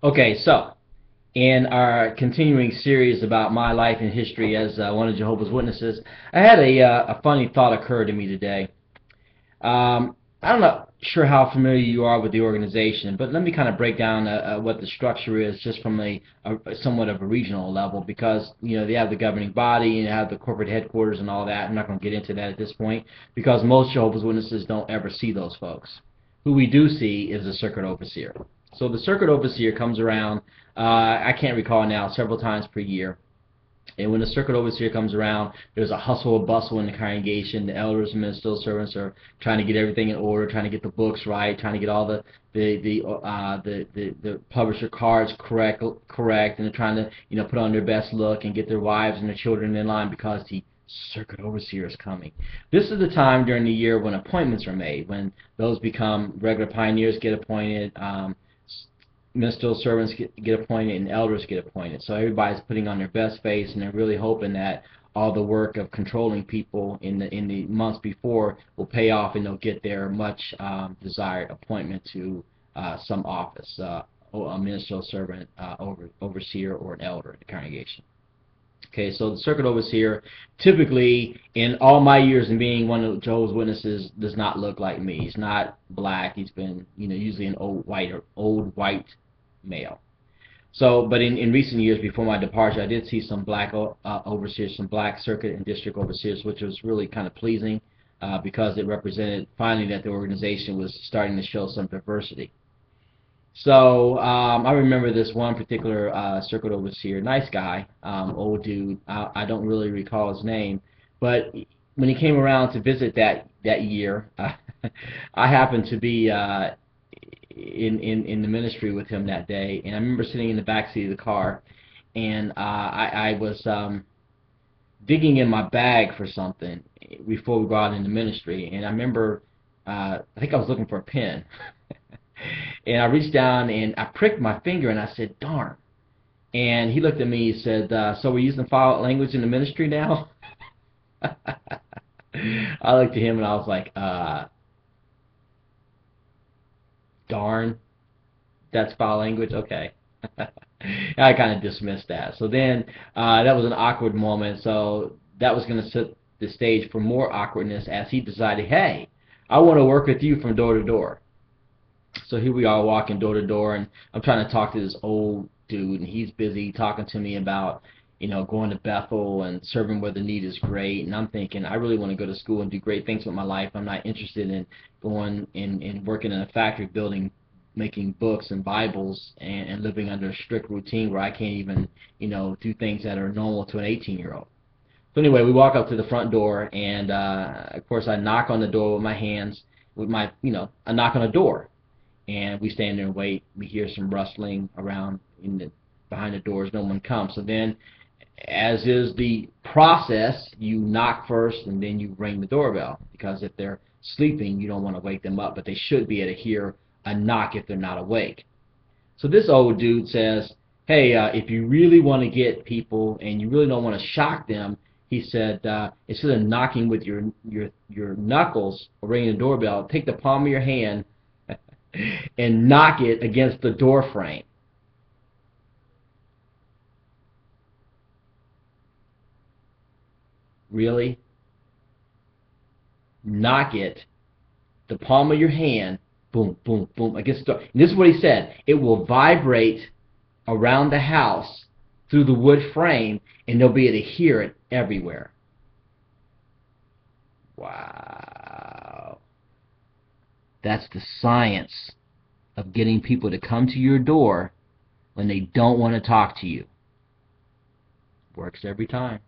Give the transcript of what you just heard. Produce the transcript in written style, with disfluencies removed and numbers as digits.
Okay, so in our continuing series about my life and history as one of Jehovah's Witnesses, I had a funny thought occur to me today. I'm not sure how familiar you are with the organization, but let me kind of break down what the structure is just from a somewhat of a regional level because, they have the governing body and they have the corporate headquarters and all that. I'm not going to get into that at this point because most Jehovah's Witnesses don't ever see those folks. Who we do see is the circuit overseer. So the circuit overseer comes around, I can't recall now, several times per year. And when the circuit overseer comes around, there's a hustle and bustle in the congregation. The elders and ministerial servants are trying to get everything in order, trying to get the books right, trying to get all the publisher cards correct, and they're trying to put on their best look and get their wives and their children in line because the circuit overseer is coming. This is the time during the year when appointments are made, when those become regular pioneers get appointed. Ministerial servants get appointed and elders get appointed. So everybody's putting on their best face and they're really hoping that all the work of controlling people in the months before will pay off and they'll get their much desired appointment to some office, a ministerial servant, overseer, or an elder in the congregation. Okay, so the circuit overseer, typically in all my years in being one of Jehovah's Witnesses, does not look like me. He's not black. He's been, usually an old white male. So, but in recent years, before my departure, I did see some black overseers, some black circuit and district overseers, which was really kind of pleasing because it represented finally that the organization was starting to show some diversity. So I remember this one particular circuit overseer, nice guy, old dude. I don't really recall his name, but when he came around to visit that year, I happened to be in the ministry with him that day, and I remember sitting in the back seat of the car, and I was digging in my bag for something before we got into ministry, and I remember I think I was looking for a pen. And I reached down and I pricked my finger and I said, darn. And he looked at me and said, so we're using foul language in the ministry now? I looked at him and I was like, darn, that's foul language? Okay. I kind of dismissed that. So then that was an awkward moment. So that was going to set the stage for more awkwardness as he decided, hey, I want to work with you from door to door. So here we are walking door to door, and I'm trying to talk to this old dude, and he's busy talking to me about, going to Bethel and serving where the need is great. And I'm thinking, I really want to go to school and do great things with my life. I'm not interested in going and working in a factory building, making books and Bibles and living under a strict routine where I can't even, do things that are normal to an 18-year-old. So anyway, we walk up to the front door, and of course I knock on the door with my hands, I knock on the door. And we stand there and wait. We hear some rustling around behind the doors. No one comes. So then, as is the process, you knock first and then you ring the doorbell, because if they're sleeping, you don't want to wake them up, but they should be able to hear a knock if they're not awake. So this old dude says, hey, if you really want to get people and you really don't want to shock them, he said, instead of knocking with your knuckles or ringing the doorbell, take the palm of your hand and knock it against the door frame. Really? Knock it, the palm of your hand, boom, boom, boom, against the door. And this is what he said. It will vibrate around the house through the wood frame, and they'll be able to hear it everywhere. Wow. That's the science of getting people to come to your door when they don't want to talk to you. Works every time.